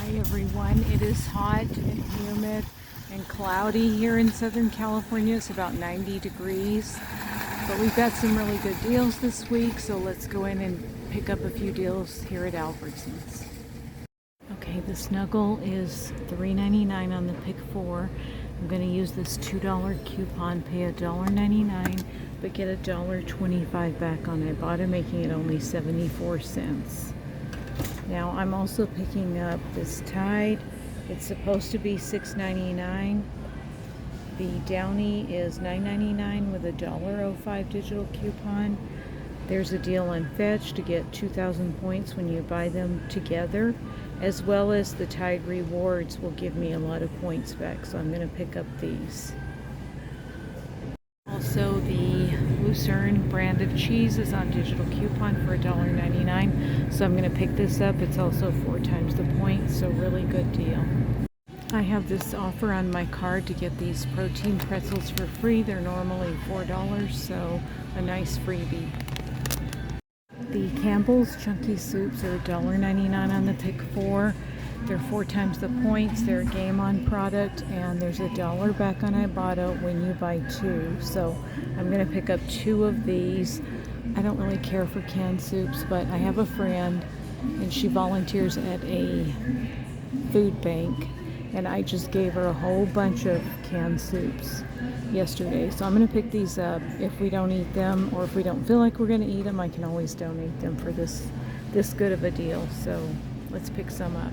Hi everyone, it is hot and humid and cloudy here in Southern California. It's about 90 degrees, but we've got some really good deals this week, so let's go in and pick up a few deals here at Albertsons. Okay, the Snuggle is $3.99 on the Pick 4. I'm going to use this $2 coupon, pay $1.99, but get $1.25 back on Ibotta, making it only 74 cents. Now I'm also picking up this Tide. It's supposed to be $6.99. The Downy is $9.99 with a $1.05 digital coupon. There's a deal on Fetch to get 2,000 points when you buy them together, as well as the Tide Rewards will give me a lot of points back, so I'm going to pick up these. Also, the Lucerne brand of cheese is on digital coupon for $1.99, so I'm going to pick this up. It's also 4 times the points, so really good deal. I have this offer on my card to get these protein pretzels for free. They're normally $4, so a nice freebie. The Campbell's Chunky Soups are $1.99 on the Pick 4. They're 4 times the points. They're a Game On product, and there's $1 back on Ibotta when you buy 2. So I'm going to pick up 2 of these. I don't really care for canned soups, but I have a friend, and she volunteers at a food bank, and I just gave her a whole bunch of canned soups yesterday. So I'm going to pick these up. If we don't eat them, or if we don't feel like we're going to eat them, I can always donate them for this good of a deal. So let's pick some up.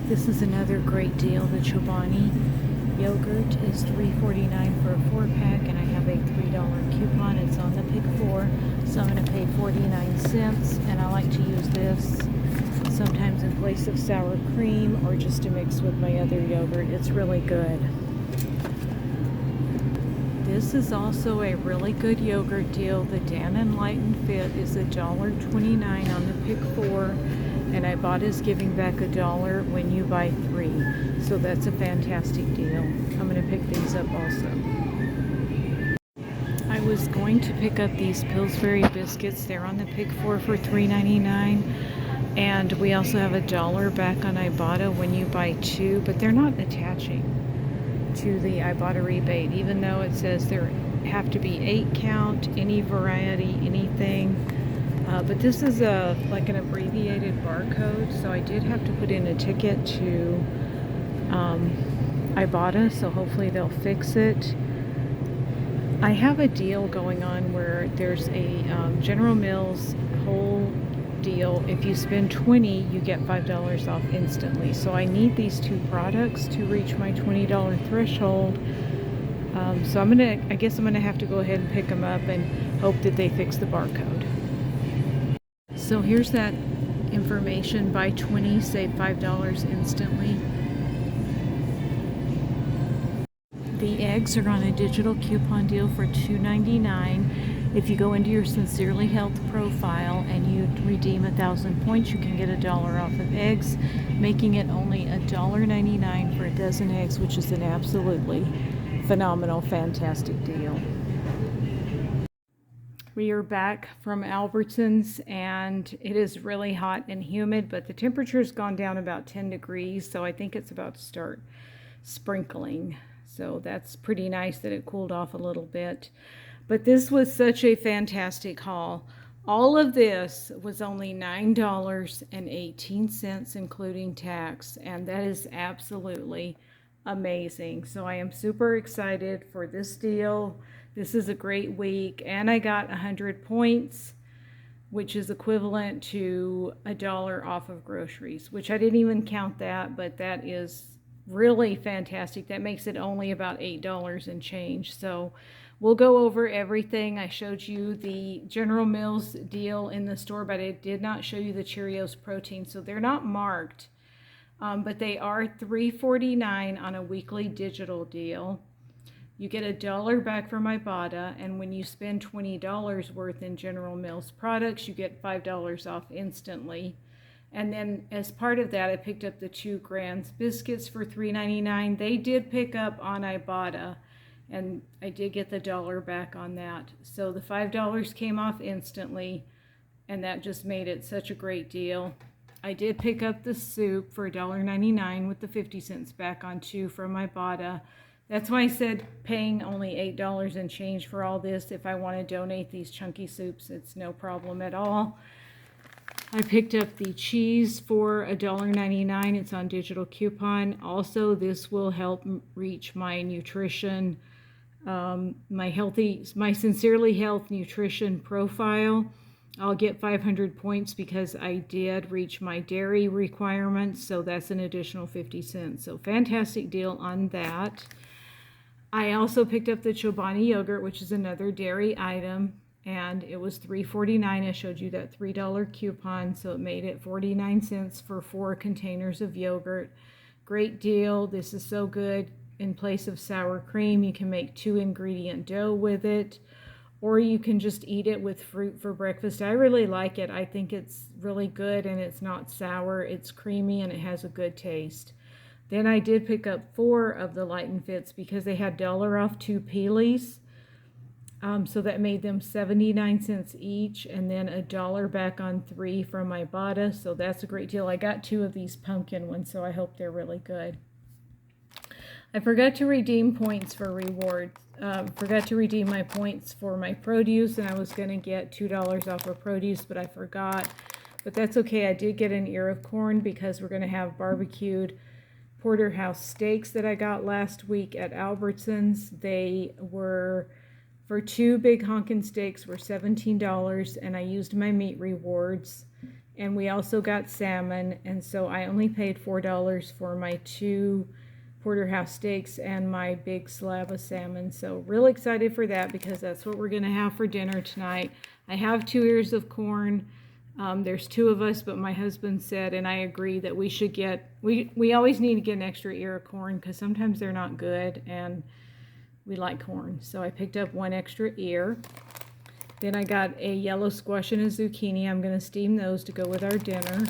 This is another great deal. The Chobani yogurt is $3.49 for a 4-pack, and I have a $3 coupon. It's on the Pick 4, so I'm going to pay 49 cents, and I like to use this sometimes in place of sour cream or just to mix with my other yogurt. It's really good. This is also a really good yogurt deal. The Dan and Lighten Fit is $1.29 on the Pick 4, and Ibotta's giving back $1 when you buy 3. So that's a fantastic deal. I'm going to pick these up also. I was going to pick up these Pillsbury biscuits. They're on the Pick 4 for $3.99. And we also have $1 back on Ibotta when you buy 2, but they're not attaching to the Ibotta rebate, even though it says there have to be 8 count, any variety, anything. But this is like an abbreviated barcode, so I did have to put in a ticket to Ibotta, so hopefully they'll fix it. I have a deal going on where there's a General Mills whole deal. If you spend $20, you get $5 off instantly. So I need these 2 products to reach my $20 threshold. So I guess I'm gonna have to go ahead and pick them up and hope that they fix the barcode. So here's that information: buy 20, save $5 instantly. The eggs are on a digital coupon deal for $2.99. If you go into your Sincerely Health profile and you redeem 1,000 points, you can get $1 off of eggs, making it only $1.99 for a dozen eggs, which is an absolutely phenomenal, fantastic deal. We are back from Albertsons, and it is really hot and humid, but the temperature's gone down about 10 degrees, so I think it's about to start sprinkling. So that's pretty nice that it cooled off a little bit. But this was such a fantastic haul. All of this was only $9.18, including tax, and that is absolutely amazing. So I am super excited for this deal. This is a great week, and I got 100 points, which is equivalent to $1 off of groceries, which I didn't even count that, but that is really fantastic. That makes it only about $8 and change. So we'll go over everything. I showed you the General Mills deal in the store, but I did not show you the Cheerios protein. So they're not marked, but they are $3.49 on a weekly digital deal. You get $1 back from Ibotta, and when you spend $20 worth in General Mills products, you get $5 off instantly. And then as part of that, I picked up the 2 Grand's biscuits for $3.99. They did pick up on Ibotta, and I did get the $1 back on that. So the $5 came off instantly, and that just made it such a great deal. I did pick up the soup for $1.99 with the 50 cents back on 2 from Ibotta. That's why I said paying only $8 and change for all this. If I want to donate these chunky soups, it's no problem at all. I picked up the cheese for $1.99. It's on digital coupon. Also, this will help reach my nutrition, my Sincerely Health nutrition profile. I'll get 500 points because I did reach my dairy requirements, so that's an additional 50 cents. So fantastic deal on that. I also picked up the Chobani yogurt, which is another dairy item, and it was $3.49. I showed you that $3 coupon, so it made it 49 cents for 4 containers of yogurt. Great deal. This is so good. In place of sour cream, you can make 2-ingredient dough with it, or you can just eat it with fruit for breakfast. I really like it. I think it's really good, and it's not sour. It's creamy, and it has a good taste. Then I did pick up 4 of the Light and Fits because they had $1 off 2 peelies. So that made them 79 cents each, and then $1 back on 3 from Ibotta. So that's a great deal. I got 2 of these pumpkin ones, so I hope they're really good. I forgot to redeem points for rewards. Forgot to redeem my points for my produce, and I was going to get $2 off of produce, but I forgot. But that's okay. I did get an ear of corn because we're going to have barbecued porterhouse steaks that I got last week at Albertsons. They were, for 2 big honkin' steaks, were $17, and I used my meat rewards. And we also got salmon, and so I only paid $4 for my 2 porterhouse steaks and my big slab of salmon. So really excited for that because that's what we're going to have for dinner tonight. I have 2 ears of corn. There's 2 of us, but my husband said, and I agree, that we should get, we always need to get an extra ear of corn because sometimes they're not good, and we like corn. So I picked up 1 extra ear. Then I got a yellow squash and a zucchini. I'm going to steam those to go with our dinner.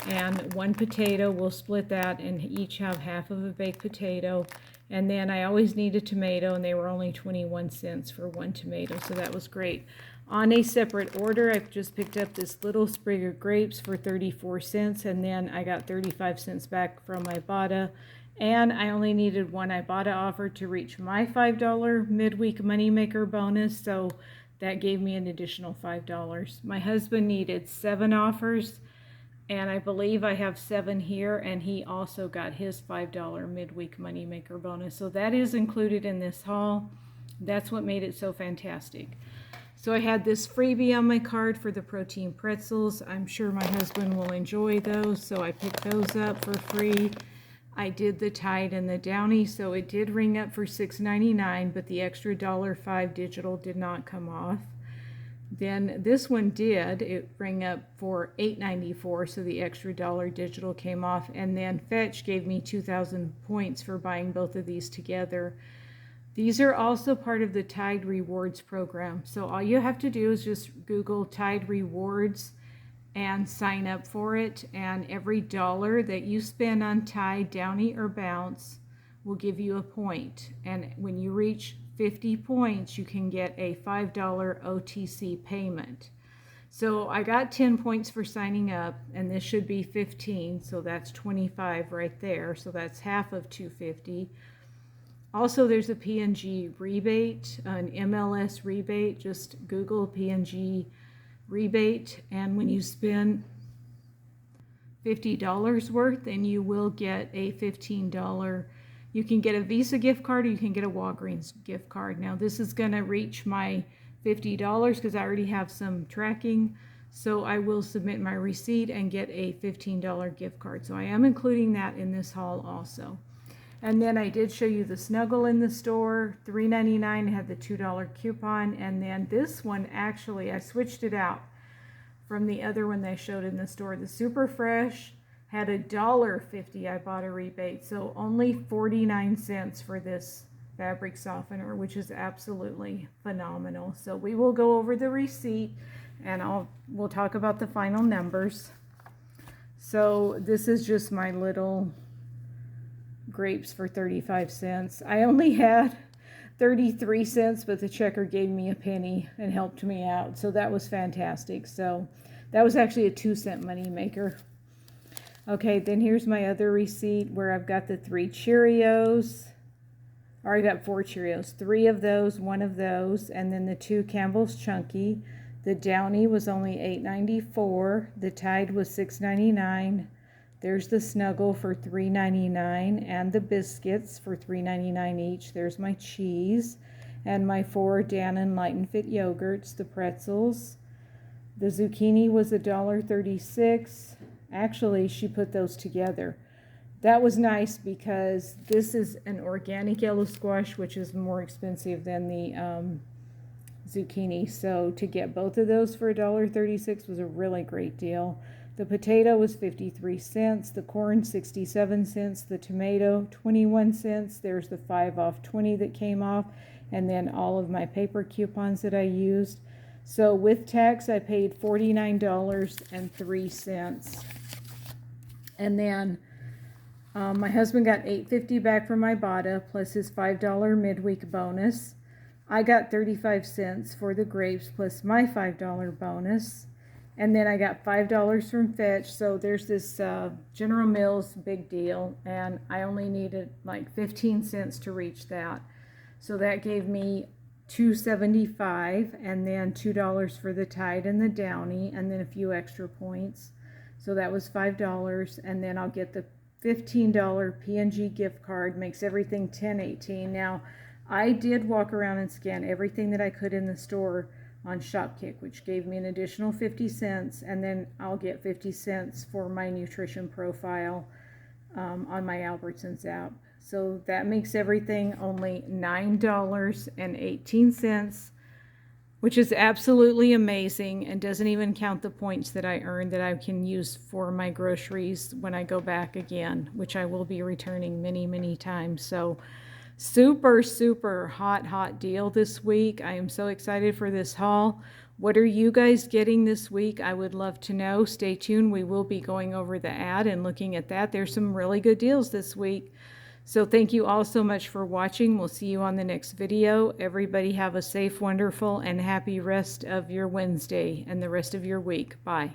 And 1 potato. We'll split that and each have half of a baked potato. And then I always need a tomato, and they were only 21 cents for 1 tomato, so that was great. On a separate order, I just picked up this little sprig of grapes for 34 cents, and then I got 35 cents back from Ibotta. And I only needed 1 Ibotta offer to reach my $5 midweek moneymaker bonus, so that gave me an additional $5. My husband needed 7 offers, and I believe I have 7 here, and he also got his $5 midweek moneymaker bonus. So that is included in this haul. That's what made it so fantastic. So I had this freebie on my card for the protein pretzels. I'm sure my husband will enjoy those, so I picked those up for free. I did the Tide and the Downy, so it did ring up for $6.99, but the extra $1.05 digital did not come off. Then this one did. It rang up for $8.94, so the extra $1 digital came off. And then Fetch gave me 2,000 points for buying both of these together. These are also part of the Tide Rewards program. So all you have to do is just Google Tide Rewards and sign up for it. And every $1 that you spend on Tide, Downy, or Bounce will give you a point. And when you reach 50 points, you can get a $5 OTC payment. So I got 10 points for signing up, and this should be 15, so that's 25 right there. So that's half of 250. Also, there's a P&G rebate, an MLS rebate. Just Google P&G rebate, and when you spend $50 worth, then you will get a $15. You can get a Visa gift card, or you can get a Walgreens gift card. Now this is going to reach my $50 because I already have some tracking, so I will submit my receipt and get a $15 gift card. So I am including that in this haul also. And then I did show you the Snuggle in the store, $3.99, had the $2 coupon. And then this one, actually, I switched it out from the other one they showed in the store. The Super Fresh had a $1.50 I bought a rebate, so only 49 cents for this fabric softener, which is absolutely phenomenal. So we will go over the receipt, and we'll talk about the final numbers. So this is just my little grapes for 35 cents. I only had 33 cents, but the checker gave me a penny and helped me out, so that was fantastic. So that was actually a 2-cent money maker. Okay, then here's my other receipt where I've got the 3 Cheerios. Or I got 4 Cheerios. 3 of those, 1 of those, and then the 2 Campbell's Chunky. The Downy was only $8.94. The Tide was $6.99. There's the Snuggle for $3.99, and the biscuits for $3.99 each. There's my cheese, and my 4 Dannon Light and Fit yogurts, the pretzels. The zucchini was $1.36. Actually, she put those together. That was nice because this is an organic yellow squash, which is more expensive than the zucchini. So to get both of those for $1.36 was a really great deal. The potato was 53 cents, the corn 67 cents, the tomato 21 cents. There's the 5 off 20 that came off, and then all of my paper coupons that I used. So with tax, I paid $49.03. And then my husband got $8.50 back from Ibotta plus his $5 midweek bonus. I got 35 cents for the grapes plus my $5 bonus. And then I got $5 from Fetch. So there's this General Mills big deal, and I only needed like 15 cents to reach that. So that gave me $2.75, and then $2 for the Tide and the Downy, and then a few extra points. So that was $5, and then I'll get the $15 P&G gift card, makes everything $10.18. Now, I did walk around and scan everything that I could in the store on Shopkick, which gave me an additional 50 cents, and then I'll get 50 cents for my nutrition profile on my Albertsons app. So that makes everything only $9.18, which is absolutely amazing and doesn't even count the points that I earned that I can use for my groceries when I go back again, which I will be returning many, many times. So super hot deal this week. I am so excited for this haul. What are you guys getting this week? I would love to know. Stay tuned. We will be going over the ad and looking at that. There's some really good deals this week. So thank you all so much for watching. We'll see you on the next video. Everybody have a safe, wonderful, and happy rest of your Wednesday and the rest of your week. Bye.